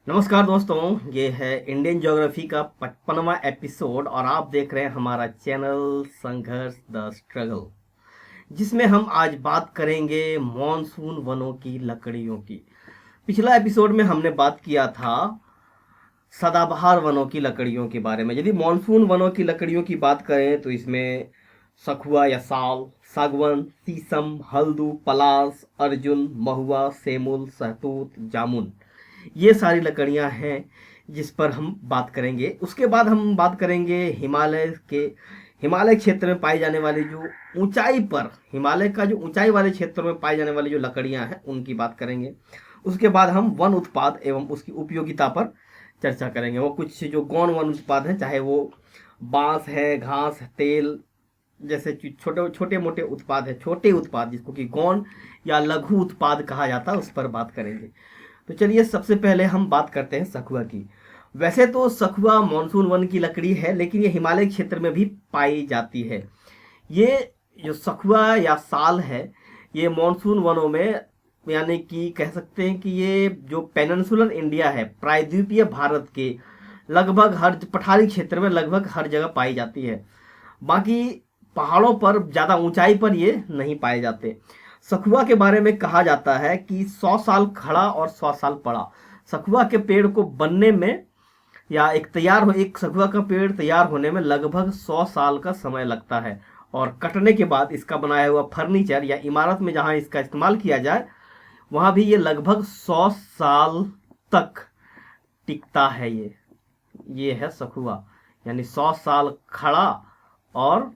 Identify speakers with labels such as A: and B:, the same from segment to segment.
A: नमस्कार दोस्तों, ये है इंडियन ज्योग्राफी का 55वां एपिसोड और आप देख रहे हैं हमारा चैनल संघर्ष द स्ट्रगल, जिसमें हम आज बात करेंगे मॉनसून वनों की लकड़ियों की। पिछला एपिसोड में हमने बात किया था सदाबहार वनों की लकड़ियों के बारे में। यदि मॉनसून वनों की लकड़ियों की बात करें तो इसमें सखुआ या साल, सागवन, शीशम, हल्दू, पलास, अर्जुन, महुआ, सेमुल, सहतूत, जामुन, ये सारी लकड़ियां हैं जिस पर हम बात करेंगे। उसके बाद हम बात करेंगे हिमालय क्षेत्र में पाई जाने वाली जो ऊंचाई पर, हिमालय का जो ऊंचाई वाले क्षेत्रों में पाई जाने वाली जो लकड़ियां हैं उनकी बात करेंगे। उसके बाद हम वन उत्पाद एवं उसकी उपयोगिता पर चर्चा करेंगे। वो कुछ जो गौण वन उत्पाद हैं, चाहे वो बांस है, घास, तेल जैसे छोटे छोटे मोटे उत्पाद है, छोटे उत्पाद जिसको कि गौण या लघु उत्पाद कहा जाता है, उस पर बात करेंगे। तो चलिए सबसे पहले हम बात करते हैं सखुआ की। वैसे तो सखुआ मानसून वन की लकड़ी है, लेकिन ये हिमालय क्षेत्र में भी पाई जाती है। ये जो सखुआ या साल है, ये मानसून वनों में, यानी कि कह सकते हैं कि ये जो पेनिनसुलर इंडिया है, प्रायद्वीपीय भारत के लगभग हर पठारी क्षेत्र में लगभग हर जगह पाई जाती है। बाकी पहाड़ों पर ज़्यादा ऊंचाई पर ये नहीं पाए जाते। सखुआ के बारे में कहा जाता है कि 100 साल खड़ा और 100 साल पड़ा। सखुआ के पेड़ को बनने में या एक सखुआ का पेड़ तैयार होने में लगभग 100 साल का समय लगता है, और कटने के बाद इसका बनाया हुआ फर्नीचर या इमारत में जहां इसका इस्तेमाल किया जाए वहां भी ये लगभग 100 साल तक टिकता है। ये है सखुआ, यानी 100 साल खड़ा और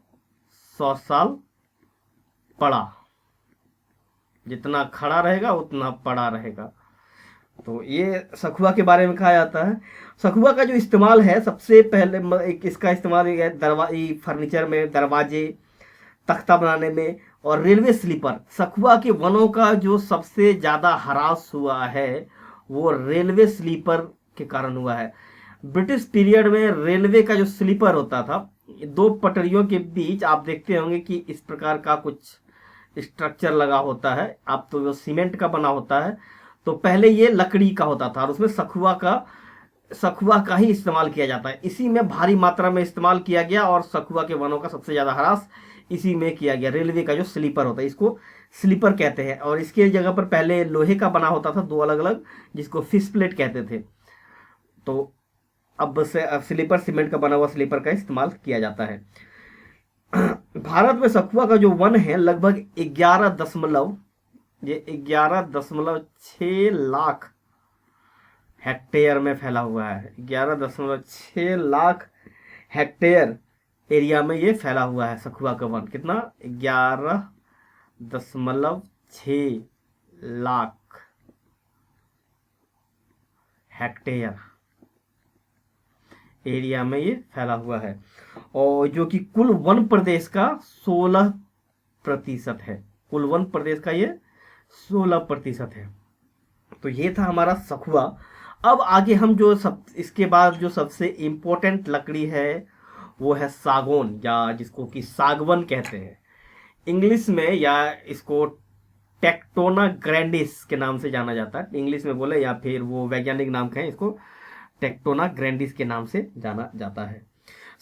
A: 100 साल पड़ा। जितना खड़ा रहेगा उतना पड़ा रहेगा। तो ये सखुआ के बारे में कहा जाता है। सखुआ का जो इस्तेमाल है, सबसे पहले एक इसका इस्तेमाल फर्नीचर में, दरवाजे, तख्ता बनाने में और रेलवे स्लीपर। सखुआ के वनों का जो सबसे ज़्यादा ह्रास हुआ है वो रेलवे स्लीपर के कारण हुआ है। ब्रिटिश पीरियड में रेलवे का जो स्लीपर होता था, दो पटरियों के बीच आप देखते होंगे कि इस प्रकार का कुछ स्ट्रक्चर लगा होता है। अब तो जो सीमेंट का बना होता है, तो पहले ये लकड़ी का होता था और उसमें सखुआ का ही इस्तेमाल किया जाता है। इसी में भारी मात्रा में इस्तेमाल किया गया और सखुआ के वनों का सबसे ज़्यादा ह्रास इसी में किया गया। रेलवे का जो स्लीपर होता है, इसको स्लीपर कहते हैं, और इसके जगह पर पहले लोहे का बना होता था, दो अलग अलग, जिसको फिश प्लेट कहते थे। तो अब से स्लीपर, सीमेंट का बना हुआ स्लीपर का इस्तेमाल किया जाता है। भारत में सखुआ का जो वन है लगभग 11.6 लाख हेक्टेयर में फैला हुआ है। 11.6 लाख हेक्टेयर एरिया में ये फैला हुआ है सखुआ का वन। कितना? 11.6 लाख हेक्टेयर एरिया में ये फैला हुआ है, और जो कि कुल वन प्रदेश का 16% है। कुल वन प्रदेश का ये 16% है। तो ये था हमारा सखुआ। अब आगे हम इसके बाद जो सबसे इम्पोर्टेंट लकड़ी है वो है सागौन, या जिसको कि सागवन कहते हैं इंग्लिश में, या इसको टेक्टोना ग्रैंडिस के नाम से जाना जाता है इंग्लिश में बोले, या फिर वो वैज्ञानिक नाम का है, इसको टेक्टोना ग्रैंडिस के नाम से जाना जाता है।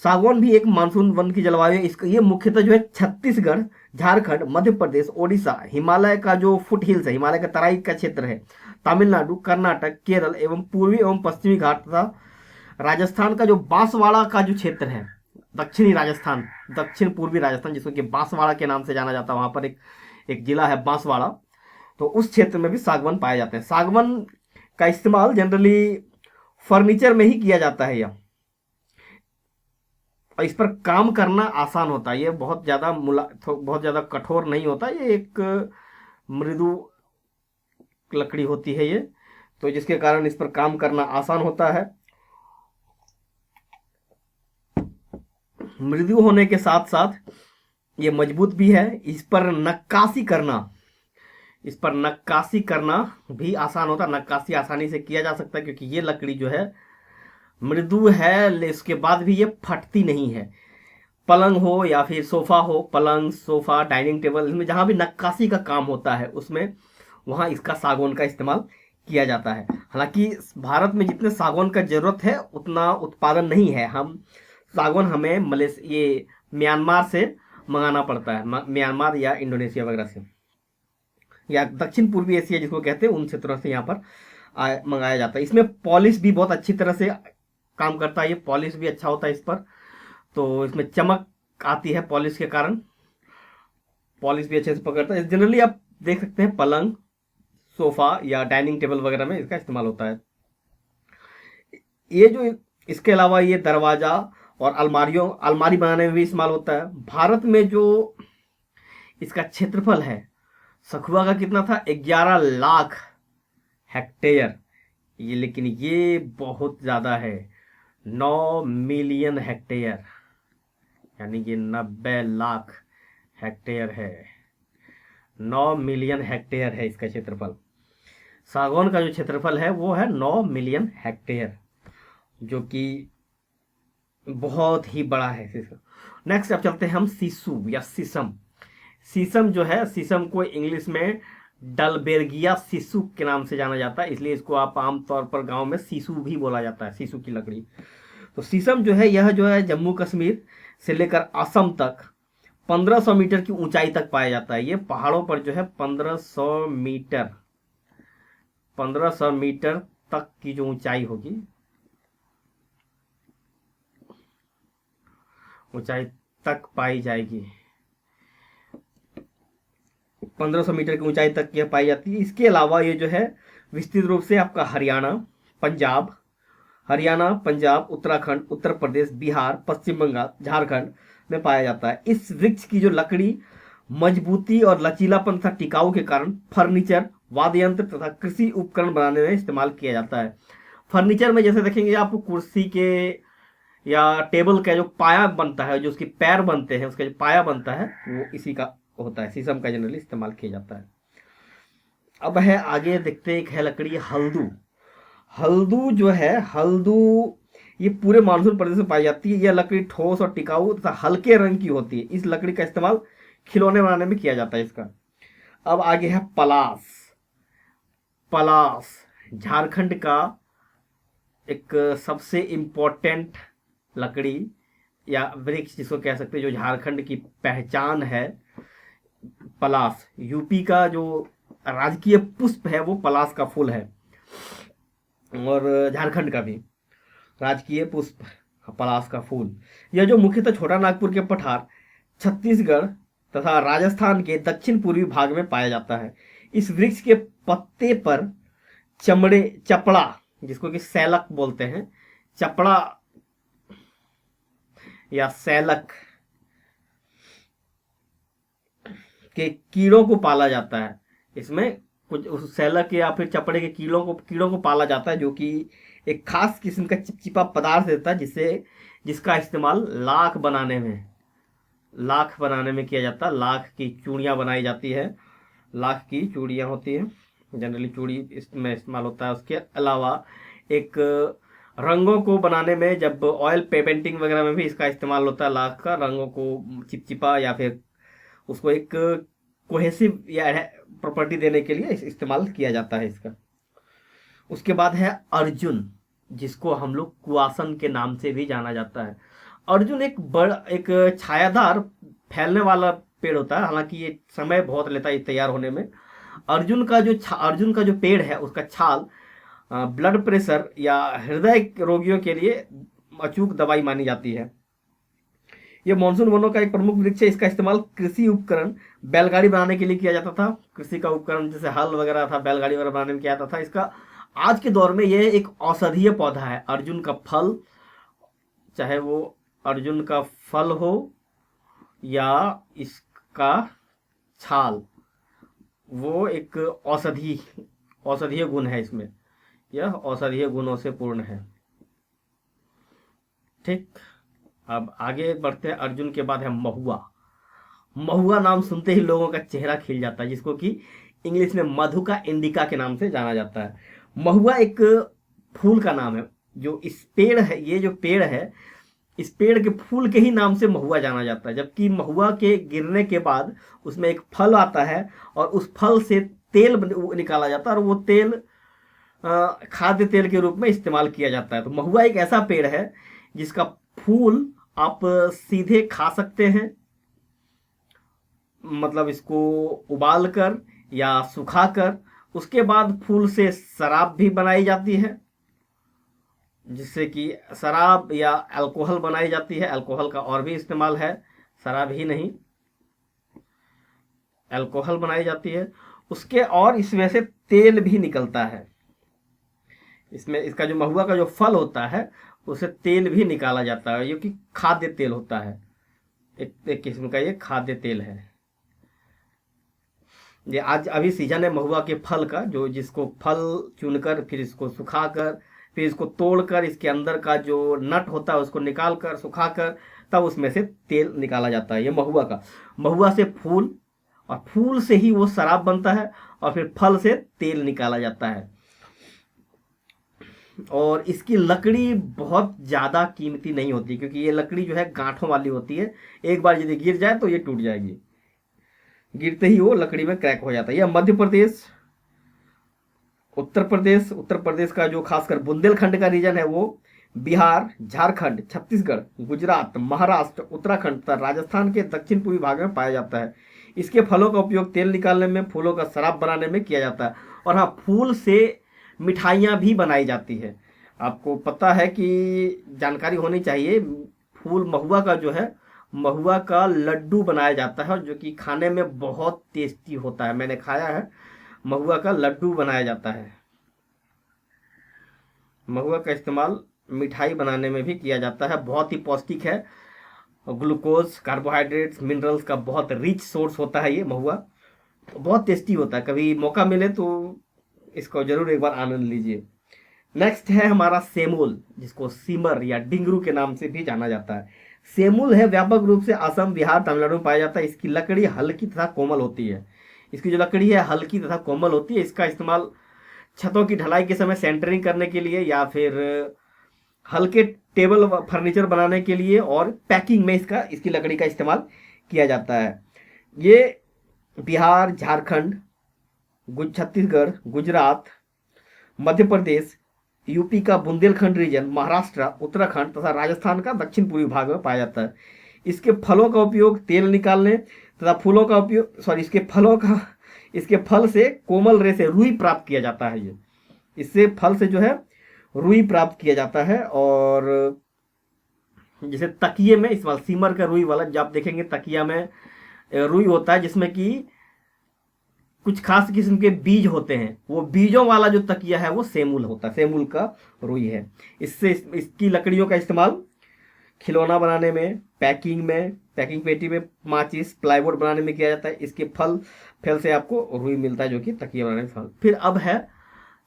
A: सागौन भी एक मानसून वन की जलवायु है। इसका ये मुख्यतः जो है छत्तीसगढ़, झारखंड, मध्य प्रदेश, ओडिशा, हिमालय का जो फुट हिल्स है, हिमालय का तराई का क्षेत्र है, तमिलनाडु, कर्नाटक, केरल एवं पूर्वी एवं पश्चिमी घाट तथा राजस्थान का जो बांसवाड़ा का जो क्षेत्र है, दक्षिण पूर्वी राजस्थान, जिसको कि बांसवाड़ा के नाम से जाना जाता है, वहां पर एक जिला है बांसवाड़ा। तो उस क्षेत्र में भी सागवन पाए जाते हैं। सागवन का इस्तेमाल जनरली फर्नीचर में ही किया जाता है। यह और इस पर काम करना आसान होता है। ये बहुत ज़्यादा कठोर नहीं होता। ये एक मृदु लकड़ी होती है ये, तो जिसके कारण इस पर काम करना आसान होता है। मृदु होने के साथ साथ ये मजबूत भी है। इस पर नक्काशी करना भी आसान होता है। नक्काशी आसानी से किया जा सकता है, क्योंकि ये लकड़ी जो है मृदु है, इसके बाद भी ये फटती नहीं है। पलंग हो या फिर सोफा हो, पलंग, सोफा, डाइनिंग टेबल, इसमें जहां भी नक्काशी का काम होता है उसमें वहां इसका सागौन का इस्तेमाल किया जाता है। हालांकि भारत में जितने सागौन का जरूरत है उतना उत्पादन नहीं है। हम सागौन हमें ये म्यांमार से मंगाना पड़ता है, म्यांमार या इंडोनेशिया वगैरह से, या दक्षिण पूर्वी एशिया जिसको कहते हैं, उन क्षेत्रों से यहाँ पर मंगाया जाता है। इसमें पॉलिश भी बहुत अच्छी तरह से काम करता है, ये पॉलिश भी अच्छा होता है इस पर, तो इसमें चमक आती है पॉलिश के कारण, पॉलिश भी अच्छे से पकड़ता है। जनरली आप देख सकते हैं पलंग, सोफा या डाइनिंग टेबल वगैरह में इसका इस्तेमाल होता है। ये जो इसके अलावा ये दरवाजा और अलमारी बनाने में भी इस्तेमाल होता है। भारत में जो इसका क्षेत्रफल है, सखुआ का कितना था, 11 लाख हेक्टेयर, ये लेकिन ये बहुत ज़्यादा है, 9 मिलियन हेक्टेयर, यानी कि 90 लाख हेक्टेयर है, 9 मिलियन हेक्टेयर है इसका क्षेत्रफल। सागौन का जो क्षेत्रफल है वो है 9 मिलियन हेक्टेयर, जो कि बहुत ही बड़ा है। नेक्स्ट अब चलते हैं हम सीसू या सीसम। सीसम जो है, सीसम को इंग्लिश में डलबेर्गिया सीसू के नाम से जाना जाता है, इसलिए इसको आप आमतौर पर गांव में सीसू भी बोला जाता है, सीसू की लकड़ी। तो सीसम जो है, यह जो है जम्मू कश्मीर से लेकर असम तक 1500 मीटर की ऊंचाई तक पाया जाता है। ये पहाड़ों पर जो है 1500 मीटर तक की जो ऊंचाई होगी, ऊंचाई तक पाई जाएगी, 1500 मीटर की ऊंचाई तक यह पाई जाती है। इसके अलावा ये जो है विस्तृत रूप से आपका हरियाणा, पंजाब, उत्तराखंड, उत्तर प्रदेश, बिहार, पश्चिम बंगाल, झारखंड में पाया जाता है। इस वृक्ष की जो लकड़ी मजबूती और लचीलापन तथा टिकाऊ के कारण फर्नीचर, वाद्य यंत्र तथा कृषि उपकरण बनाने में इस्तेमाल किया जाता है। फर्नीचर में जैसे देखेंगे आप, कुर्सी के या टेबल का जो पाया बनता है, जो उसके पैर बनते हैं, उसका जो पाया बनता है वो इसी का होता है, शीशम का जनरली इस्तेमाल किया जाता है। अब है आगे देखते हैं, एक है लकड़ी हल्दू। हल्दू जो है, हल्दू ये पूरे मानसून प्रदेश में पाई जाती है। यह लकड़ी ठोस और टिकाऊ तथा हल्के रंग की होती है। इस लकड़ी का इस्तेमाल खिलौने बनाने में किया जाता है इसका। अब आगे है पलास। पलास झारखंड का एक सबसे इम्पोर्टेंट लकड़ी या वृक्ष जिसको कह सकते हैं, जो झारखंड की पहचान है, पलास। यूपी का जो राजकीय पुष्प है वो पलास का फूल है, और झारखंड का भी राजकीय पुष्प पलास का फूल। यह जो मुख्यतः छोटा नागपुर के पठार, छत्तीसगढ़ तथा राजस्थान के दक्षिण पूर्वी भाग में पाया जाता है। इस वृक्ष के पत्ते पर चपड़ा, जिसको कि सैलक बोलते हैं, चपड़ा या सैलक के कीड़ों को पाला जाता है। इसमें कुछ उस सैलक या फिर चपड़े के कीड़ों को पाला जाता है, जो कि एक खास किस्म का चिपचिपा पदार्थ देता है, जिसका इस्तेमाल लाख बनाने में किया जाता है। लाख की चूड़ियाँ बनाई जाती है, लाख की चूड़ियाँ होती हैं, जनरली चूड़ी इसमें इस्तेमाल होता है। उसके अलावा एक रंगों को बनाने में, जब ऑयल पेंटिंग वगैरह में भी इसका इस्तेमाल होता है, लाख का रंगों को चिपचिपा या फिर उसको एक कोहेसिव या प्रॉपर्टी देने के लिए इस्तेमाल किया जाता है इसका। उसके बाद है अर्जुन, जिसको हम लोग कुआसन के नाम से भी जाना जाता है। अर्जुन एक छायादार फैलने वाला पेड़ होता है, हालांकि ये समय बहुत लेता है तैयार होने में। अर्जुन का जो पेड़ है, उसका छाल ब्लड प्रेशर या हृदय रोगियों के लिए अचूक दवाई मानी जाती है। यह मानसून वनों का एक प्रमुख वृक्ष है। इसका इस्तेमाल कृषि उपकरण, बैलगाड़ी बनाने के लिए किया जाता था। कृषि का उपकरण जैसे हल वगैरह था, बैलगाड़ी वगैरह बनाने में किया जाता था। इसका आज के दौर में यह एक औषधीय पौधा है। अर्जुन का फल, चाहे वो अर्जुन का फल हो या इसका छाल, वो एक औषधीय गुण है इसमें, यह औषधीय गुणों से पूर्ण है। ठीक, अब आगे बढ़ते हैं। अर्जुन के बाद है महुआ। महुआ नाम सुनते ही लोगों का चेहरा खिल जाता है, जिसको कि इंग्लिश में मधुका इंडिका के नाम से जाना जाता है। महुआ एक फूल का नाम है। जो इस पेड़ है, ये जो पेड़ है, इस पेड़ के फूल के ही नाम से महुआ जाना जाता है। जबकि महुआ के गिरने के बाद उसमें एक फल आता है, और उस फल से तेल निकाला जाता है, और वो तेल खाद्य तेल के रूप में इस्तेमाल किया जाता है। तो महुआ एक ऐसा पेड़ है जिसका फूल आप सीधे खा सकते हैं, मतलब इसको उबाल कर या सुखा कर। उसके बाद फूल से शराब भी बनाई जाती है, जिससे कि शराब या अल्कोहल बनाई जाती है। अल्कोहल का और भी इस्तेमाल है, शराब ही नहीं, अल्कोहल बनाई जाती है। उसके और इसमें से तेल भी निकलता है। इसमें इसका जो महुआ का जो फल होता है उसे तेल भी निकाला जाता है, जो कि खाद्य तेल होता है। एक किस्म का ये खाद्य तेल है। ये आज अभी सीजन है महुआ के फल का, जो जिसको फल चुनकर फिर इसको सुखाकर फिर इसको तोड़कर इसके अंदर का जो नट होता है उसको निकाल कर सुखाकर तब उसमें से तेल निकाला जाता है। ये महुआ का, महुआ से फूल और फूल से ही वो शराब बनता है और फिर फल से तेल निकाला जाता है। और इसकी लकड़ी बहुत ज़्यादा कीमती नहीं होती, क्योंकि ये लकड़ी जो है गांठों वाली होती है। एक बार यदि गिर जाए तो ये टूट जाएगी, गिरते ही वो लकड़ी में क्रैक हो जाता है। यह मध्य प्रदेश, उत्तर प्रदेश का जो खासकर बुंदेलखंड का रीजन है, वो बिहार, झारखंड, छत्तीसगढ़, गुजरात, महाराष्ट्र, उत्तराखंड तथा राजस्थान के दक्षिण पूर्वी भाग में पाया जाता है। इसके फलों का उपयोग तेल निकालने में, फूलों का शराब बनाने में किया जाता है। और हाँ, फूल से मिठाइयाँ भी बनाई जाती है। आपको पता है कि जानकारी होनी चाहिए, फूल महुआ का जो है, महुआ का लड्डू बनाया जाता है, जो कि खाने में बहुत टेस्टी होता है। मैंने खाया है, महुआ का लड्डू बनाया जाता है। महुआ का इस्तेमाल मिठाई बनाने में भी किया जाता है। बहुत ही पौष्टिक है, ग्लूकोज, कार्बोहाइड्रेट्स, मिनरल्स का बहुत रिच सोर्स होता है ये महुआ। बहुत टेस्टी होता है, कभी मौका मिले तो इसको जरूर एक बार आनंद लीजिए। नेक्स्ट है हमारा सेमूल, जिसको सीमर या डिंगरू के नाम से भी जाना जाता है। सेमूल है व्यापक रूप से असम, बिहार, तमिलनाडु में पाया जाता है। इसकी लकड़ी हल्की तथा कोमल होती है। इसकी जो लकड़ी है हल्की तथा कोमल होती है। इसका इस्तेमाल छतों की ढलाई के समय सेंटरिंग करने के लिए या फिर हल्के टेबल फर्नीचर बनाने के लिए और पैकिंग में इसकी लकड़ी का इस्तेमाल किया जाता है। ये बिहार, झारखंड, छत्तीसगढ़, गुजरात, मध्य प्रदेश, यूपी का बुंदेलखंड रीजन, महाराष्ट्र, उत्तराखंड तथा राजस्थान का दक्षिण पूर्वी भाग में पाया जाता है। इसके फलों का उपयोग तेल निकालने तथा फूलों का उपयोग इसके फल से कोमल रेशे रुई प्राप्त किया जाता है। ये इससे फल से जो है रुई प्राप्त किया जाता है। और जैसे तकिए में इस्तेमाल, सीमर का रुई वाला, जब आप देखेंगे तकिया में रुई होता है, जिसमें कि कुछ खास किस्म के बीज होते हैं। वो बीजों वाला जो तकिया है वो सेमूल होता है, सेमूल का रुई है। इसकी लकड़ियों का इस्तेमाल खिलौना बनाने में, पैकिंग पेटी में, माचिस, प्लाईवुड बनाने में किया जाता है। इसके फल से आपको रुई मिलता है, जो कि तकिया बनाने में फल। फिर अब है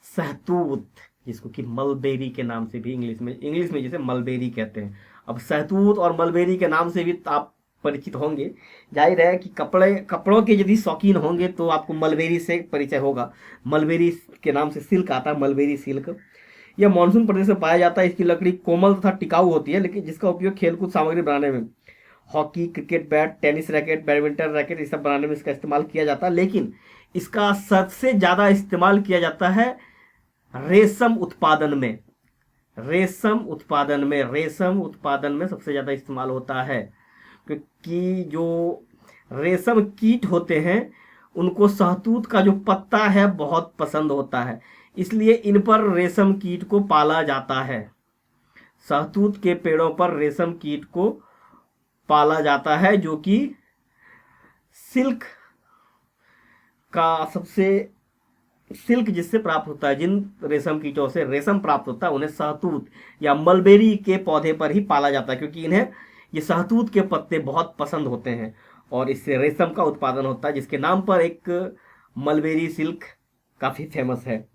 A: सहतूत, जिसको कि मलबेरी के नाम से भी इंग्लिश में जैसे मलबेरी कहते हैं। अब सहतूत और मलबेरी के नाम से भी आप परिचित होंगे। जाहिर है कि कपड़ों के यदि शौकीन होंगे तो आपको मलबेरी से परिचय होगा। मलबेरी के नाम से सिल्क आता है, मलबेरी सिल्क। यह मानसून प्रदेश में पाया जाता है। इसकी लकड़ी कोमल तथा टिकाऊ होती है, लेकिन जिसका उपयोग खेलकूद सामग्री बनाने में, hockey, cricket bat, tennis racket, badminton racket, ये सब बनाने में इसका इस्तेमाल किया जाता है। लेकिन इसका सबसे ज़्यादा इस्तेमाल किया जाता है रेशम उत्पादन में। रेशम उत्पादन में सबसे ज़्यादा इस्तेमाल होता है, क्योंकि जो रेशम कीट होते हैं उनको शहतूत का जो पत्ता है बहुत पसंद होता है, इसलिए इन पर रेशम कीट को पाला जाता है। शहतूत के पेड़ों पर रेशम कीट को पाला जाता है, जो कि सिल्क जिससे प्राप्त होता है, जिन रेशम कीटों से रेशम प्राप्त होता है उन्हें शहतूत या मलबेरी के पौधे पर ही पाला जाता है, क्योंकि इन्हें ये शहतूत के पत्ते बहुत पसंद होते हैं और इससे रेशम का उत्पादन होता है, जिसके नाम पर एक मलबेरी सिल्क काफ़ी फेमस है।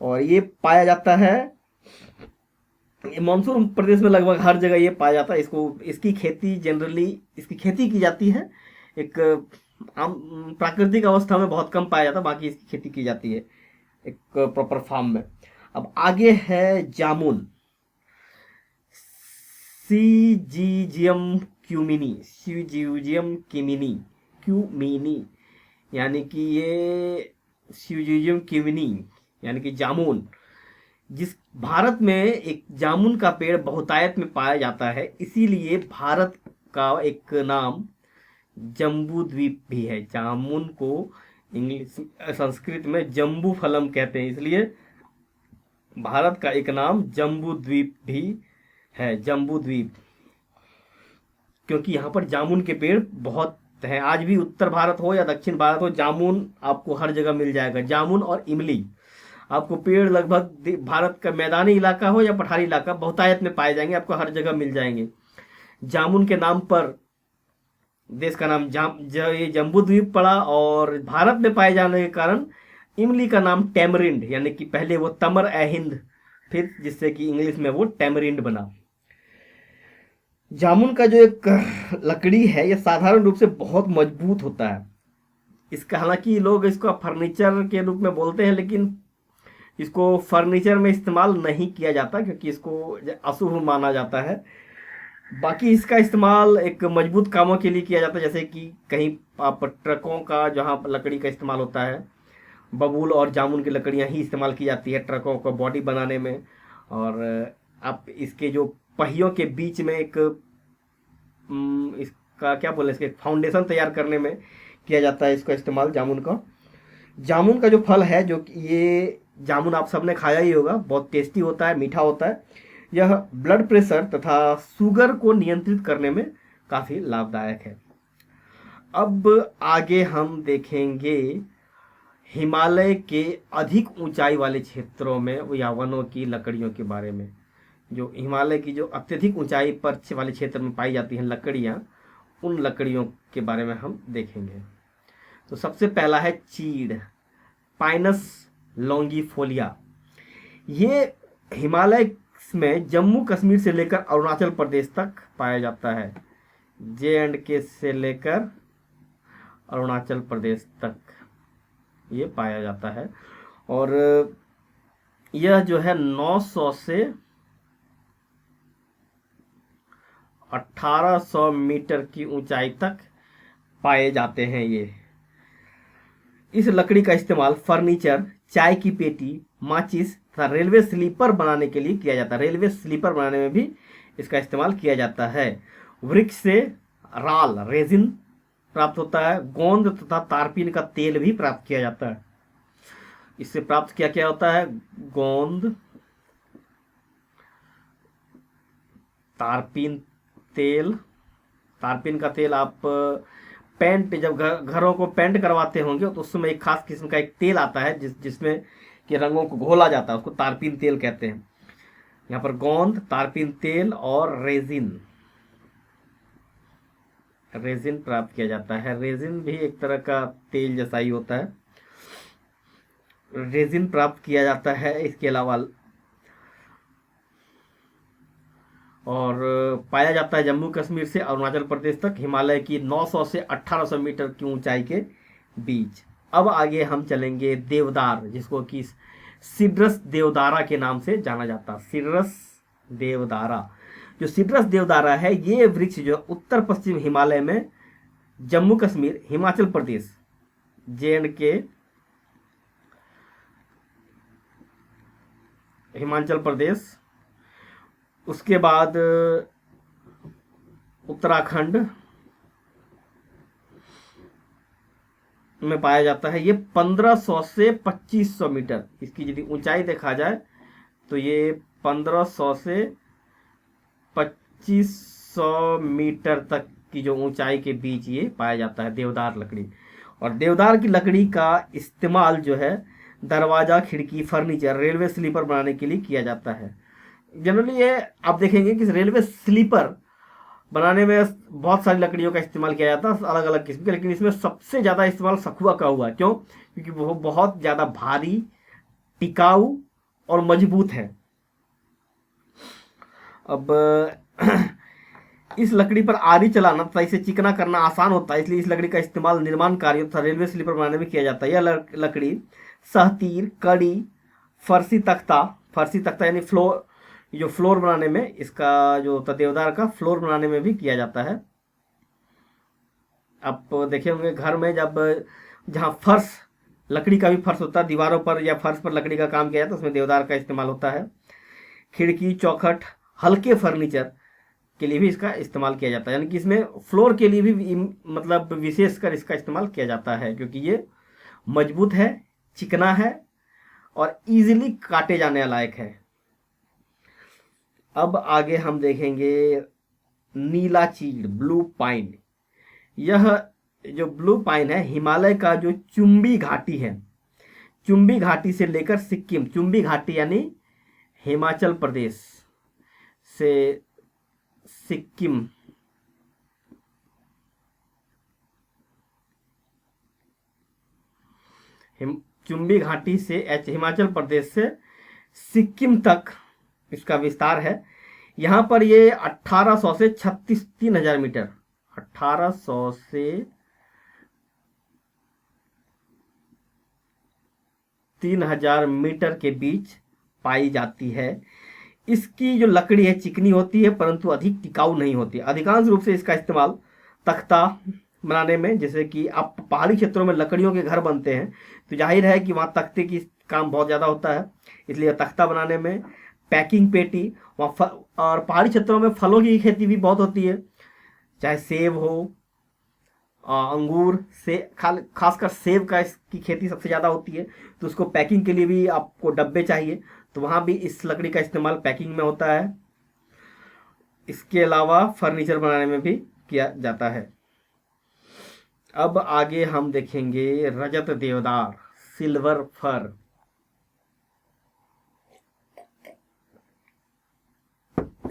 A: और ये पाया जाता है मानसून प्रदेश में, लगभग हर जगह ये पाया जाता है। इसकी खेती की जाती है। एक आम प्राकृतिक अवस्था में बहुत कम पाया जाता है, बाकी इसकी खेती की जाती है एक प्रॉपर फार्म में। अब आगे है जामुन, सीजीजियम क्यूमिनी, यानी कि ये सीजीजियम क्यूमिनी यानी कि जामुन। जिस भारत में एक जामुन का पेड़ बहुतायत में पाया जाता है, इसीलिए भारत का एक नाम जम्बू द्वीप भी है। जामुन को इंग्लिश संस्कृत में जम्बू फलम कहते हैं, इसलिए भारत का एक नाम जम्बू द्वीप भी है, जम्बू द्वीप, क्योंकि यहाँ पर जामुन के पेड़ बहुत हैं। आज भी उत्तर भारत हो या दक्षिण भारत हो, जामुन आपको हर जगह मिल जाएगा। जामुन और इमली आपको पेड़ लगभग भारत का मैदानी इलाका हो या पठारी इलाका, बहुतायत में पाए जाएंगे, आपको हर जगह मिल जाएंगे। जामुन के नाम पर देश का नाम ये जम्बू द्वीप पड़ा, और भारत में पाए जाने के कारण इमली का नाम टैमरिंड, यानी कि पहले वो तमर ए हिंद, फिर जिससे कि इंग्लिश में वो टैमरिंड बना। जामुन का जो एक लकड़ी है, यह साधारण रूप से बहुत मजबूत होता है। इसका हालांकि लोग इसको फर्नीचर के रूप में बोलते हैं, लेकिन इसको फर्नीचर में इस्तेमाल नहीं किया जाता, क्योंकि इसको अशुभ माना जाता है। बाकी इसका इस्तेमाल एक मजबूत कामों के लिए किया जाता है, जैसे कि कहीं आप ट्रकों का जहाँ लकड़ी का इस्तेमाल होता है, बबूल और जामुन की लकड़ियाँ ही इस्तेमाल की जाती है ट्रकों को बॉडी बनाने में। और आप इसके जो पहियों के बीच में एक इसका क्या बोले, इसके फाउंडेशन तैयार करने में किया जाता है इसका इस्तेमाल जामुन का। जामुन का जो फल है, जो ये जामुन आप सबने खाया ही होगा, बहुत टेस्टी होता है, मीठा होता है। यह ब्लड प्रेशर तथा शुगर को नियंत्रित करने में काफ़ी लाभदायक है। अब आगे हम देखेंगे हिमालय के अधिक ऊंचाई वाले क्षेत्रों में या वनों की लकड़ियों के बारे में। जो हिमालय की जो अत्यधिक ऊंचाई पर वाले क्षेत्र में पाई जाती हैं लकड़ियाँ, उन लकड़ियों के बारे में हम देखेंगे। तो सबसे पहला है चीड़, पाइनस लॉन्गिफोलिया। ये हिमालय में जम्मू कश्मीर से लेकर अरुणाचल प्रदेश तक पाया जाता है। J&K से लेकर अरुणाचल प्रदेश तक ये पाया जाता है। और यह जो है 900 से 1800 मीटर की ऊंचाई तक पाए जाते हैं ये। इस लकड़ी का इस्तेमाल फर्नीचर, चाय की पेटी, माचिस तथा रेलवे स्लीपर बनाने के लिए किया जाता है। रेलवे स्लीपर बनाने में भी इसका इस्तेमाल किया जाता है। वृक्ष से राल रेजिन प्राप्त होता है। गोंद तथा तारपीन का तेल भी प्राप्त किया जाता है। इससे प्राप्त क्या होता है, गोंद, तारपीन तेल। तारपीन का तेल आप पेंट, जब घरों को पेंट करवाते होंगे तो उस समय एक खास किस्म का एक तेल आता है जिसमें कि रंगों को घोला जाता है, उसको तारपीन तेल कहते हैं। यहाँ पर गोंद, तारपीन तेल और रेजिन प्राप्त किया जाता है। रेजिन भी एक तरह का तेल जैसा ही होता है, रेजिन प्राप्त किया जाता है। इसके अलावा और पाया जाता है जम्मू कश्मीर से अरुणाचल प्रदेश तक, हिमालय की 900 से 1800 मीटर की ऊंचाई के बीच। अब आगे हम चलेंगे देवदार, जिसको कि सिड्रस देवदारा के नाम से जाना जाता है। सिड्रस देवदारा, जो सिड्रस देवदारा है, ये वृक्ष जो उत्तर पश्चिम हिमालय में जम्मू कश्मीर, हिमाचल प्रदेश, J&K, हिमाचल प्रदेश, उसके बाद उत्तराखंड में पाया जाता है। ये 1500 से 2500 मीटर, इसकी यदि ऊंचाई देखा जाए तो ये 1500 से 2500 मीटर तक की जो ऊंचाई के बीच ये पाया जाता है देवदार लकड़ी। और देवदार की लकड़ी का इस्तेमाल जो है दरवाजा, खिड़की, फर्नीचर, रेलवे स्लीपर बनाने के लिए किया जाता है। जनरली ये आप देखेंगे कि रेलवे स्लीपर बनाने में बहुत सारी लकड़ियों का इस्तेमाल किया जाता है, अलग अलग किस्म के, लेकिन इसमें सबसे ज़्यादा इस्तेमाल सखुआ का हुआ। क्यों? क्योंकि वो बहुत ज़्यादा भारी, टिकाऊ और मजबूत है। अब इस लकड़ी पर आरी चलाना तथा इसे चिकना करना आसान होता है, इसलिए इस लकड़ी का इस्तेमाल निर्माण कार्यों तथा रेलवे स्लीपर बनाने में किया जाता है। यह लकड़ी सहतीर, कड़ी, फर्सी तख्ता यानी फ्लोर, जो फ्लोर बनाने में, इसका जो देवदार का फ्लोर बनाने में भी किया जाता है। आप देखे होंगे घर में जब जहाँ फर्श लकड़ी का भी फर्श होता है, दीवारों पर या फर्श पर लकड़ी का काम किया जाता है, उसमें देवदार का इस्तेमाल होता है। खिड़की, चौखट, हल्के फर्नीचर के लिए भी इसका इस्तेमाल किया जाता है, यानी कि इसमें फ्लोर के लिए भी मतलब विशेषकर इसका इस्तेमाल किया जाता है, क्योंकि ये मजबूत है, चिकना है और इजीली काटे जाने लायक है। अब आगे हम देखेंगे नीला चीड़, ब्लू पाइन। यह जो ब्लू पाइन है, हिमालय का जो चुंबी घाटी है, चुंबी घाटी से लेकर सिक्किम, चुंबी घाटी यानी हिमाचल प्रदेश से सिक्किम, चुंबी घाटी से हिमाचल प्रदेश से सिक्किम तक इसका विस्तार है। यहाँ पर ये 1800 से 3000 मीटर, 1800 से 3000 मीटर के बीच पाई जाती है। इसकी जो लकड़ी है चिकनी होती है, परंतु अधिक टिकाऊ नहीं होती। अधिकांश रूप से इसका इस्तेमाल तख्ता बनाने में, जैसे कि आप पहाड़ी क्षेत्रों में लकड़ियों के घर बनते हैं तो जाहिर है कि वहाँ तख्ते की काम बहुत ज़्यादा होता है, इसलिए तख्ता बनाने में, पैकिंग पेटी, वहाँ और पहाड़ी क्षेत्रों में फलों की खेती भी बहुत होती है, चाहे सेब हो, अंगूर से, खासकर सेब का इसकी खेती सबसे ज़्यादा होती है, तो उसको पैकिंग के लिए भी आपको डब्बे चाहिए, तो वहाँ भी इस लकड़ी का इस्तेमाल पैकिंग में होता है। इसके अलावा फर्नीचर बनाने में भी किया जाता है। अब आगे हम देखेंगे रजत देवदार, सिल्वर फर।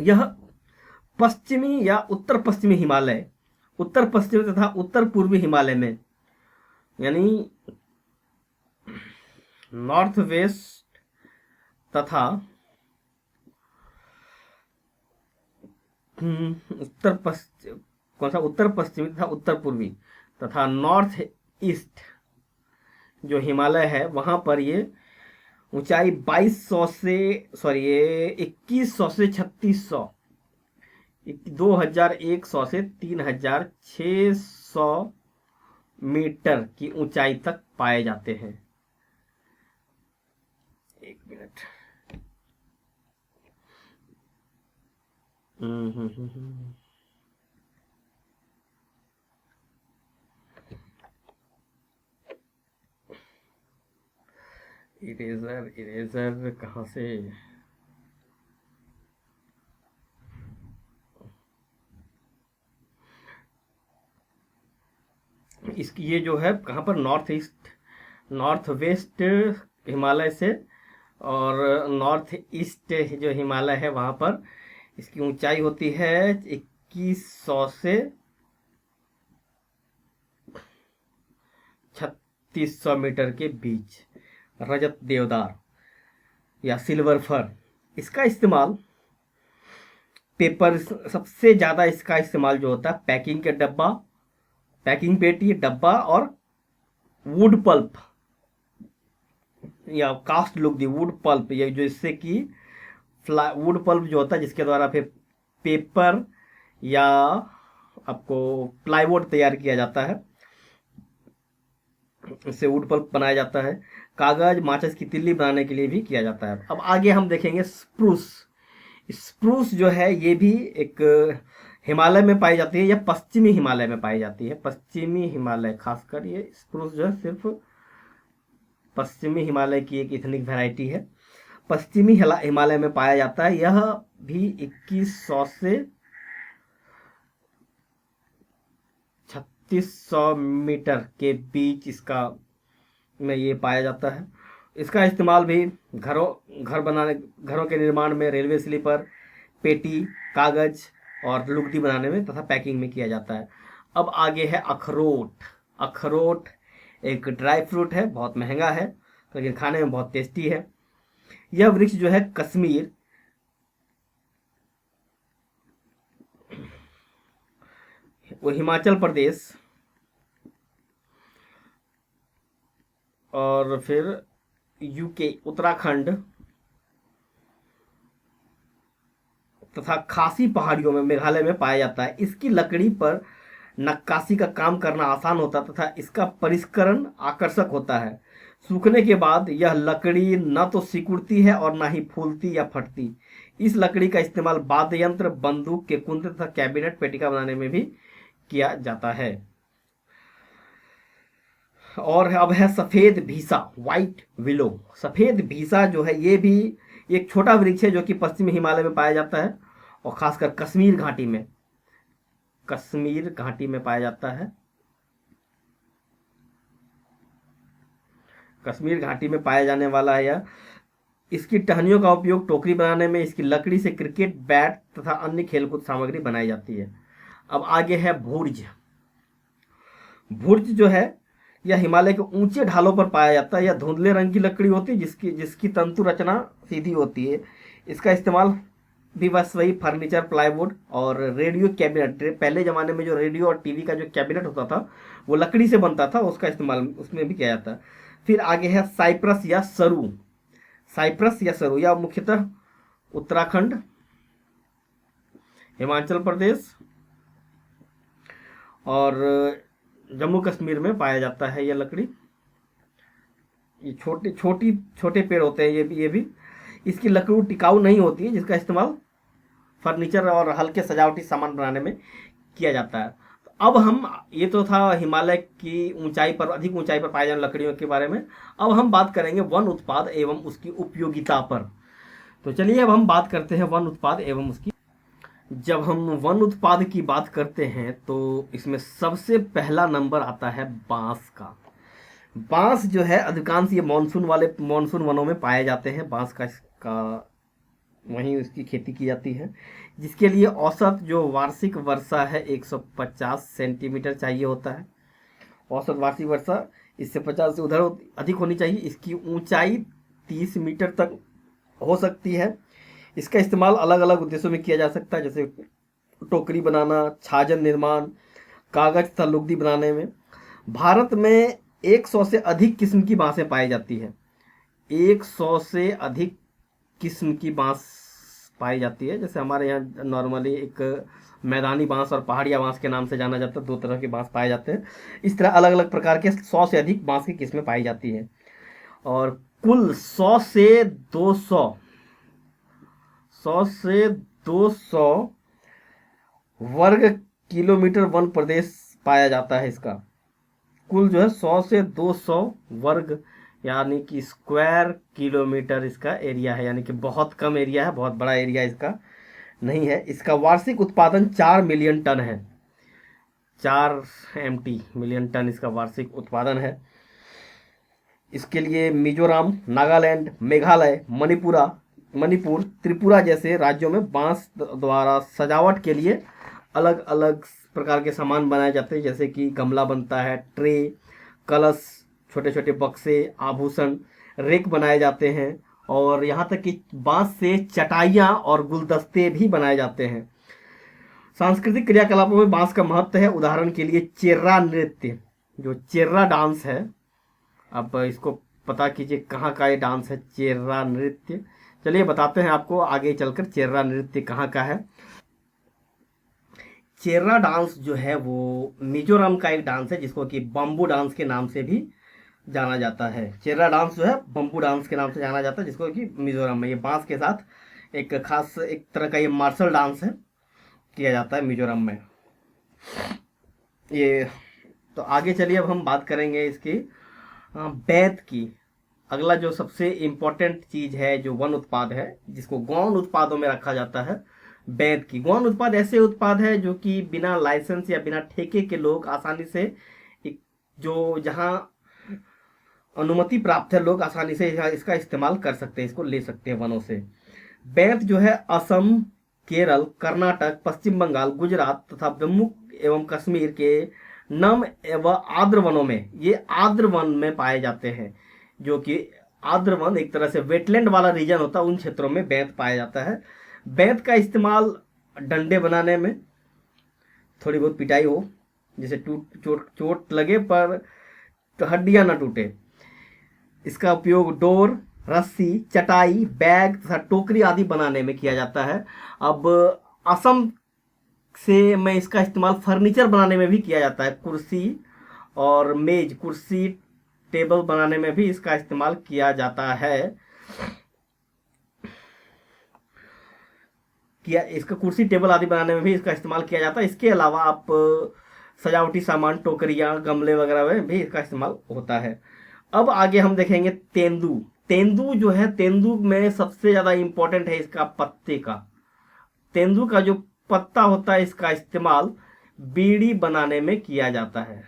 A: यह पश्चिमी या उत्तर पश्चिमी हिमालय, उत्तर पश्चिमी तथा उत्तर पूर्वी हिमालय में, यानी नॉर्थ वेस्ट तथा उत्तर पश्चिम, कौन सा, उत्तर पश्चिमी तथा उत्तर पूर्वी तथा नॉर्थ ईस्ट जो हिमालय है, वहां पर ये ऊंचाई 2100 से, सॉरी, ये 2100 से 3600, 2100 से 3600 मीटर की ऊंचाई तक पाए जाते हैं। एक मिनट। इरेजर, इरेजर कहाँ से, इसकी ये जो है कहाँ पर, north east, north west Himalaya से और नॉर्थ ईस्ट जो हिमालय है वहाँ पर इसकी ऊंचाई होती है 2100 से 3600 मीटर के बीच। रजत देवदार या सिल्वर फर, इसका इस्तेमाल पेपर, सबसे ज़्यादा इसका इस्तेमाल जो होता है पैकिंग के डब्बा, पैकिंग पेटी, डब्बा और वुड पल्प या cast look the wood pulp, ये जो इससे कि वुड पल्प जो होता है जिसके द्वारा फिर पेपर या आपको प्लाईवुड तैयार किया जाता है, इससे वुड पल्प बनाया जाता है। कागज, माचिस की तिल्ली बनाने के लिए भी किया जाता है। अब आगे हम देखेंगे स्प्रूस। स्प्रूस जो है ये भी एक हिमालय में पाई जाती है या पश्चिमी हिमालय में पाई जाती है। पश्चिमी हिमालय, खासकर ये स्प्रूस जो है सिर्फ पश्चिमी हिमालय की एक इथनिक वैरायटी है, पश्चिमी हिमालय में पाया जाता है। यह भी 2100 से 3600 मीटर के बीच इसका में ये पाया जाता है। इसका इस्तेमाल भी घर बनाने, घरों के निर्माण में, रेलवे स्लीपर, पेटी, कागज और लुगदी बनाने में तथा पैकिंग में किया जाता है। अब आगे है अखरोट। अखरोट एक ड्राई फ्रूट है, बहुत महंगा है लेकिन खाने में बहुत टेस्टी है। यह वृक्ष जो है कश्मीर, वो हिमाचल प्रदेश और फिर यूके, उत्तराखंड तथा खासी पहाड़ियों में, मेघालय में पाया जाता है। इसकी लकड़ी पर नक्काशी का काम करना आसान होता तथा इसका परिष्करण आकर्षक होता है। सूखने के बाद यह लकड़ी न तो सिकुड़ती है और ना ही फूलती या फटती। इस लकड़ी का इस्तेमाल वाद्य यंत्र, बंदूक के कुंदे तथा कैबिनेट पेटिका बनाने में भी किया जाता है। और अब है सफेद भीसा, व्हाइट विलो। सफेद भीसा जो है ये भी एक छोटा वृक्ष है जो कि पश्चिमी हिमालय में पाया जाता है और खासकर कश्मीर घाटी में पाया जाता है। कश्मीर घाटी में पाया जाने वाला है यह। इसकी टहनियों का उपयोग टोकरी बनाने में, इसकी लकड़ी से क्रिकेट बैट तथा अन्य खेलकूद सामग्री बनाई जाती है। अब आगे है भुर्ज। भुर्ज जो है यह हिमालय के ऊंचे ढालों पर पाया जाता है। यह धुंधले रंग की लकड़ी होती है जिसकी जिसकी तंतु रचना सीधी होती है। इसका इस्तेमाल भी बस वही फर्नीचर, प्लाईवुड और रेडियो कैबिनेट, पहले ज़माने में जो रेडियो और टीवी का जो कैबिनेट होता था वो लकड़ी से बनता था, उसका इस्तेमाल उसमें भी किया जाता है। फिर आगे है साइप्रस या सरू। साइप्रस या सरू यह मुख्यतः उत्तराखंड, हिमाचल प्रदेश और जम्मू कश्मीर में पाया जाता है यह लकड़ी। ये छोटे पेड़ होते हैं ये भी। इसकी लकड़ी टिकाऊ नहीं होती है, जिसका इस्तेमाल फर्नीचर और हल्के सजावटी सामान बनाने में किया जाता है। तो अब हम, ये तो था हिमालय की ऊंचाई पर, अधिक ऊंचाई पर पाए जाने लकड़ियों के बारे में। अब हम बात करेंगे वन उत्पाद एवं उसकी उपयोगिता पर। तो चलिए अब हम बात करते हैं वन उत्पाद एवं उसकी। जब हम वन उत्पाद की बात करते हैं तो इसमें सबसे पहला नंबर आता है बांस का। बांस जो है अधिकांश ये मानसून वनों में पाए जाते हैं। बांस का वहीं उसकी खेती की जाती है, जिसके लिए औसत जो वार्षिक वर्षा है 150 सेंटीमीटर चाहिए होता है। औसत वार्षिक वर्षा इससे 50 से उधर अधिक होनी चाहिए। इसकी ऊंचाई 30 मीटर तक हो सकती है। इसका इस्तेमाल अलग अलग उद्देश्यों में किया जा सकता है, जैसे टोकरी बनाना, छाजन निर्माण, कागज तथा लुगदी बनाने में। भारत में 100 से अधिक किस्म की बांसें पाई जाती है। 100 से अधिक किस्म की बांस पाई जाती है। जैसे हमारे यहाँ नॉर्मली एक मैदानी बांस और पहाड़िया बांस के नाम से जाना जाता है, दो तरह के बांस पाए जाते हैं। इस तरह अलग अलग प्रकार के 100 से अधिक बांस की किस्में पाई जाती हैं। और कुल 100 से 200 वर्ग किलोमीटर वन प्रदेश पाया जाता है। इसका कुल जो है 100 से 200 वर्ग यानी कि स्क्वायर किलोमीटर इसका एरिया है, यानी कि बहुत कम एरिया है, बहुत बड़ा एरिया इसका नहीं है। इसका वार्षिक उत्पादन 4 मिलियन टन है। 4 मिलियन टन इसका वार्षिक उत्पादन है। इसके लिए मिजोरम, नागालैंड, मेघालय, मणिपुर, त्रिपुरा जैसे राज्यों में बांस द्वारा सजावट के लिए अलग अलग प्रकार के सामान बनाए जाते हैं, जैसे कि गमला बनता है, ट्रे, कलश, छोटे छोटे बक्से, आभूषण, रेक बनाए जाते हैं और यहाँ तक कि बांस से चटाइयाँ और गुलदस्ते भी बनाए जाते हैं। सांस्कृतिक क्रियाकलापों में बांस का महत्व है। उदाहरण के लिए चेर्रा नृत्य, जो चेर्रा डांस है, अब इसको पता कीजिए कहाँ का ये डांस है, चेर्रा नृत्य। चलिए बताते हैं आपको आगे चलकर चेर्रा नृत्य कहाँ का है। चेर्रा डांस जो है वो मिजोरम का एक डांस है, जिसको कि बम्बू डांस के नाम से भी जाना जाता है। चेर्रा डांस जो है बम्बू डांस के नाम से जाना जाता है, जिसको कि मिजोरम में ये बांस के साथ एक खास एक तरह का ये मार्शल डांस है, किया जाता है मिजोरम में ये। तो आगे चलिए अब हम बात करेंगे इसकी बेंत की। अगला जो सबसे इम्पोर्टेंट चीज है जो वन उत्पाद है, जिसको गौण उत्पादों में रखा जाता है, बेंत की। गौण उत्पाद ऐसे उत्पाद है जो कि बिना लाइसेंस या बिना ठेके के लोग आसानी से, जो जहां अनुमति प्राप्त है, लोग आसानी से इसका इस्तेमाल कर सकते हैं, इसको ले सकते हैं वनों से। बेंत जो है असम, केरल, कर्नाटक, पश्चिम बंगाल, गुजरात तथा जम्मू एवं कश्मीर के नम एवं आर्द्र वनों में, ये आर्द्र वन में पाए जाते हैं। जो कि आर्द्र वन एक तरह से वेटलैंड वाला रीजन होता है, उन क्षेत्रों में बेंत पाया जाता है। बेंत का इस्तेमाल डंडे बनाने में, थोड़ी बहुत पिटाई हो, जैसे चोट लगे पर हड्डियां ना टूटे, इसका उपयोग डोर, रस्सी, चटाई, बैग तथा टोकरी आदि बनाने में किया जाता है। अब असम से में इसका इस्तेमाल फर्नीचर बनाने में भी किया जाता है। कुर्सी और मेज, कुर्सी टेबल बनाने में भी इसका इस्तेमाल किया जाता है। इसका कुर्सी टेबल आदि बनाने में भी इसका इस्तेमाल किया जाता है। इसके अलावा आप सजावटी सामान, टोकरियाँ, गमले वगैरह में भी इसका इस्तेमाल होता है। अब आगे हम देखेंगे तेंदू। तेंदू जो है, तेंदू में सबसे ज़्यादा इम्पोर्टेंट है इसका पत्ते का। तेंदू का जो पत्ता होता है, इसका इस्तेमाल बीड़ी बनाने में किया जाता है।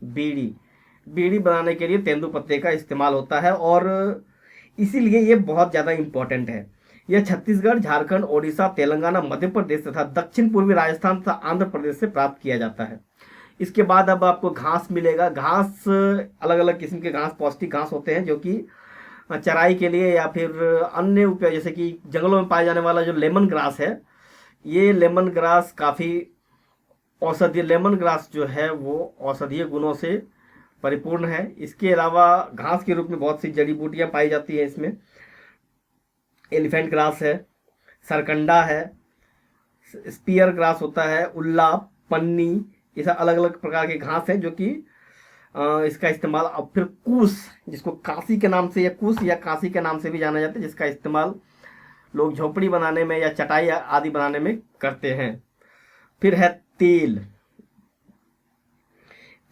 A: बीड़ी बीड़ी बनाने के लिए तेंदू पत्ते का इस्तेमाल होता है और इसीलिए ये बहुत ज़्यादा इम्पोर्टेंट है। यह छत्तीसगढ़, झारखंड, ओडिशा, तेलंगाना, मध्य प्रदेश तथा दक्षिण पूर्वी राजस्थान तथा आंध्र प्रदेश से प्राप्त किया जाता है। इसके बाद अब आपको घास मिलेगा। घास, अलग अलग किस्म के घास, पौष्टिक घास होते हैं जो कि चराई के लिए या फिर अन्य उपयोग, जैसे कि जंगलों में पाए जाने वाला जो लेमन ग्रास है, ये लेमन ग्रास काफ़ी औषधीय, लेमन ग्रास जो है वो औषधीय गुणों से परिपूर्ण है। इसके अलावा घास के रूप में बहुत सी जड़ी बूटियां पाई जाती है इसमें। एलिफेंट ग्रास है, सरकंडा है, स्पीयर ग्रास होता है, उल्ला, पन्नी, ये सब अलग अलग प्रकार के घास हैं जो कि इसका इस्तेमाल। अब फिर कूस, जिसको काशी के नाम से या कूस या काशी के नाम से भी जाना जाता है, जिसका इस्तेमाल लोग झोपड़ी बनाने में या चटाई आदि बनाने में करते हैं। फिर है तेल।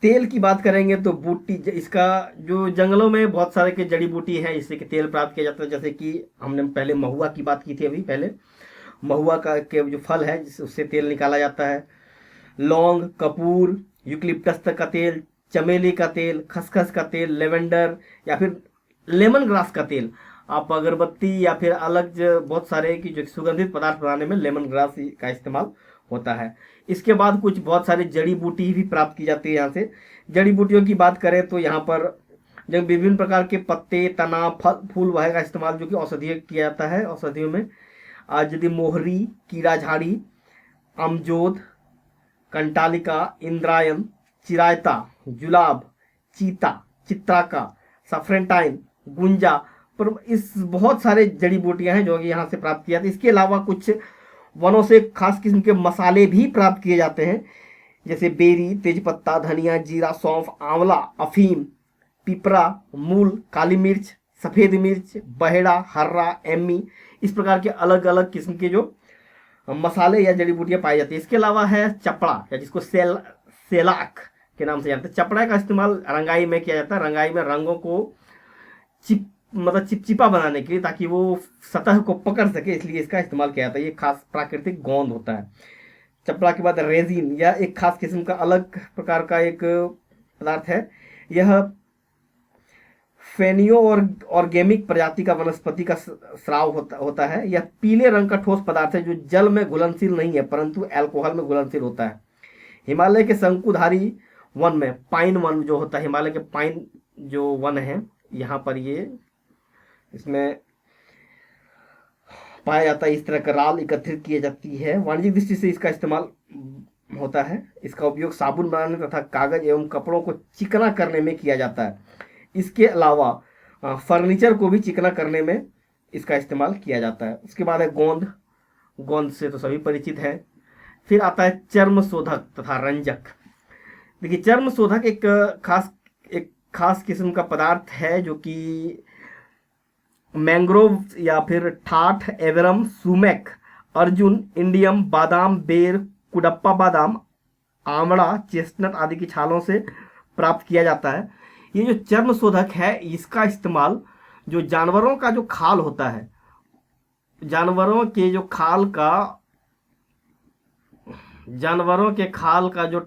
A: तेल की बात करेंगे तो बूटी, इसका जो जंगलों में बहुत सारे के जड़ी बूटी है इससे कि तेल प्राप्त किया जाता है। जैसे कि हमने पहले महुआ की बात की थी, अभी पहले महुआ का के जो फल है उससे तेल निकाला जाता है। लौंग, कपूर, यूकलिप्टस का तेल, चमेली का तेल, खसखस का तेल, लेवेंडर या फिर लेमन ग्रास का तेल। आप अगरबत्ती या फिर अलग बहुत सारे की जो सुगंधित पदार्थ बनाने में लेमन ग्रास का इस्तेमाल होता है। इसके बाद कुछ बहुत सारी जड़ी बूटी भी प्राप्त की जाती है यहाँ से। जड़ी बूटियों की बात करें तो यहाँ पर जब विभिन्न प्रकार के पत्ते, तना, फल, फूल वह का इस्तेमाल जो कि औषधीय किया जाता है। औषधियों में आज यदि मोहरी, कीड़ा झाड़ी, अमजोद, कंटालिका, इंद्रायन, चिरायता, जुलाब, चीता, चित्राका, सफ्रेंटाइन, गुंजा, पर इस बहुत सारे जड़ी बूटियां हैं जो कि यहाँ से प्राप्त किया जाती है। इसके अलावा कुछ वनों से खास किस्म के मसाले भी प्राप्त किए जाते हैं, जैसे बेरी, तेजपत्ता, धनिया, जीरा, सौंफ, आंवला, अफीम, पिपरा, मूल, काली मिर्च, सफ़ेद मिर्च, बहेड़ा, हर्रा, एम्मी, इस प्रकार के अलग अलग किस्म के जो मसाले या जड़ी बूटियां पाई जाती है। इसके अलावा है चपड़ा, या जिसको सेलाक के नाम से जानते हैं। चपड़ा का इस्तेमाल रंगाई में किया जाता है। रंगाई में रंगों को चिपचिपा बनाने के लिए, ताकि वो सतह को पकड़ सके, इसलिए इसका इस्तेमाल किया जाता है। ये खास प्राकृतिक गोंद होता है। चपड़ा के बाद रेजिन, यह एक खास किस्म का अलग प्रकार का एक पदार्थ है। यह फेनियो और ऑर्गेनिक प्रजाति का वनस्पति का स्राव होता है। यह पीले रंग का ठोस पदार्थ है जो जल में घुलनशील नहीं है परंतु अल्कोहल में घुलनशील होता है। हिमालय के शंकुधारी वन में, पाइन वन जो होता है, हिमालय के पाइन जो वन है, यहाँ पर ये इसमें पाया जाता है। इस तरह का राल एकत्रित की जाती है। वाणिज्यिक दृष्टि से इसका इस्तेमाल होता है। इसका उपयोग साबुन बनाने तथा कागज एवं कपड़ों को चिकना करने में किया जाता है। इसके अलावा फर्नीचर को भी चिकना करने में इसका इस्तेमाल किया जाता है। उसके बाद है गोंद। गोंद से तो सभी परिचित है। फिर आता है चर्म शोधक तथा रंजक। देखिए, चर्म शोधक एक खास किस्म का पदार्थ है जो कि मैंग्रोव या फिर ठाठ, एवरम, सुमेक, अर्जुन, इंडियम, बादाम, बेर, कुडप्पा बादाम, आंवला, चेस्टनट आदि की छालों से प्राप्त किया जाता है। ये जो चर्म शोधक है, इसका इस्तेमाल जो जानवरों का जो खाल होता है, जानवरों के खाल का जो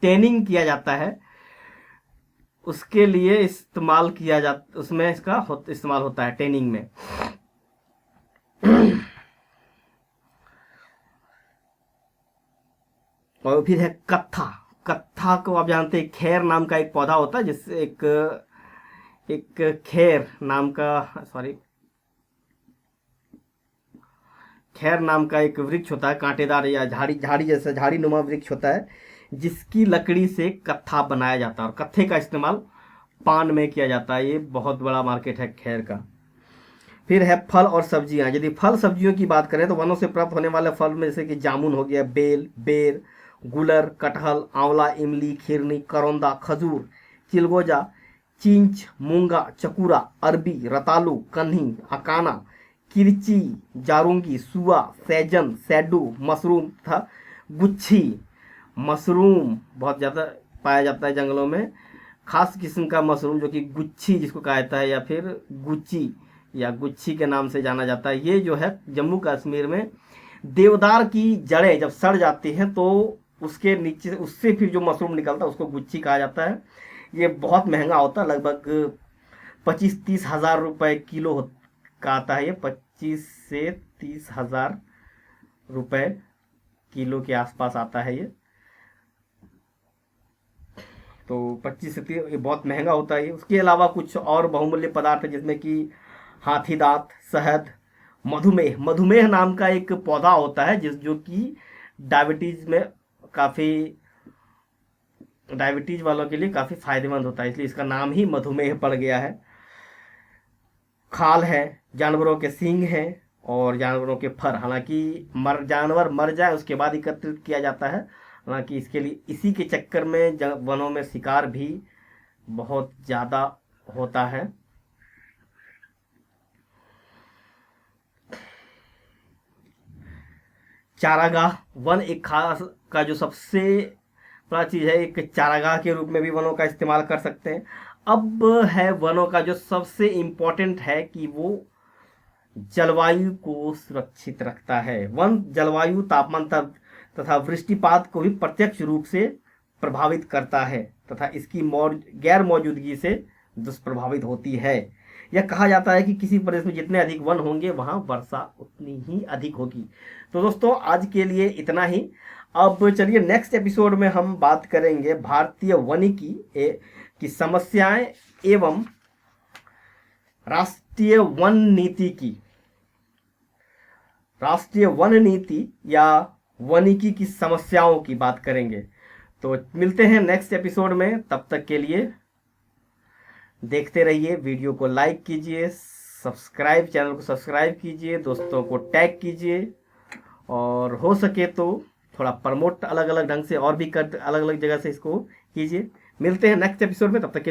A: टैनिंग किया जाता है, उसके लिए इस्तेमाल किया जाता, उसमें इसका इस्तेमाल होता है टैनिंग में। और फिर है कत्था। कत्था को आप जानते हैं, खैर नाम का एक पौधा होता है, जिससे एक खैर नाम का एक वृक्ष होता है, कांटेदार या झाड़ी जैसा झाड़ी नुमा वृक्ष होता है, जिसकी लकड़ी से कत्था बनाया जाता है और कत्थे का इस्तेमाल पान में किया जाता है। ये बहुत बड़ा मार्केट है खैर का। फिर है फल और सब्जियां। यदि फल सब्जियों की बात करें तो वनों से प्राप्त होने वाले फल में जैसे कि जामुन हो गया, बेल, बेर, गुलर, कटहल, आंवला, इमली, खीरनी, करौंदा, खजूर, चिलगोजा, चींच, मूंगा, चकूरा, अरबी, रतालू, कन्ही, अकाना, किरची, जारूंगी, सुआ, सैजन, सैडू, मशरूम तथा गुच्छी। मशरूम बहुत ज़्यादा पाया जाता है जंगलों में, खास किस्म का मशरूम जो कि गुच्छी जिसको कहा जाता है, या फिर गुच्ची या गुच्छी के नाम से जाना जाता है। ये जो है जम्मू कश्मीर में देवदार की जड़ें जब सड़ जाती हैं तो उसके नीचे उससे फिर जो मशरूम निकलता है उसको गुच्छी कहा जाता है। ये बहुत महंगा होता है, लगभग 25-30 हज़ार रुपये किलो का आता है। ये 25 से 30 हज़ार रुपये किलो के आसपास आता है ये। तो 25 से 30 ये बहुत महंगा होता है। उसके अलावा कुछ और बहुमूल्य पदार्थ है जिसमें कि हाथी दांत, शहद, मधुमेह। मधुमेह नाम का एक पौधा होता है जिस जो कि डायबिटीज में काफ़ी डायबिटीज वालों के लिए काफ़ी फायदेमंद होता है, इसलिए इसका नाम ही मधुमेह पड़ गया है। खाल है, जानवरों के सींग हैं और जानवरों के फर। हालांकि जानवर मर जाए उसके बाद एकत्रित किया जाता है, हालांकि इसके लिए इसी के चक्कर में वनों में शिकार भी बहुत ज़्यादा होता है। चारागाह वन एक खास का जो सबसे बड़ा चीज़ है, एक चारागाह के रूप में भी वनों का इस्तेमाल कर सकते हैं। अब है वनों का जो सबसे इम्पोर्टेंट है कि वो जलवायु को सुरक्षित रखता है। वन जलवायु, तापमान तथा वृष्टिपात को भी प्रत्यक्ष रूप से प्रभावित करता है तथा इसकी गैर मौजूदगी से दुष्प्रभावित होती है। यह कहा जाता है कि किसी प्रदेश में जितने अधिक वन होंगे वहाँ वर्षा उतनी ही अधिक होगी। तो दोस्तों आज के लिए इतना ही। अब चलिए नेक्स्ट एपिसोड में हम बात करेंगे भारतीय वानिकी की समस्याएं एवं राष्ट्रीय वन नीति की। राष्ट्रीय वन नीति या वानिकी की समस्याओं की बात करेंगे। तो मिलते हैं नेक्स्ट एपिसोड में, तब तक के लिए देखते रहिए। वीडियो को लाइक कीजिए, चैनल को सब्सक्राइब कीजिए, दोस्तों को टैग कीजिए और हो सके तो थोड़ा प्रमोट अलग अलग ढंग से और भी कर अलग अलग जगह से इसको कीजिए। मिलते हैं नेक्स्ट एपिसोड में, तब तक के लिए।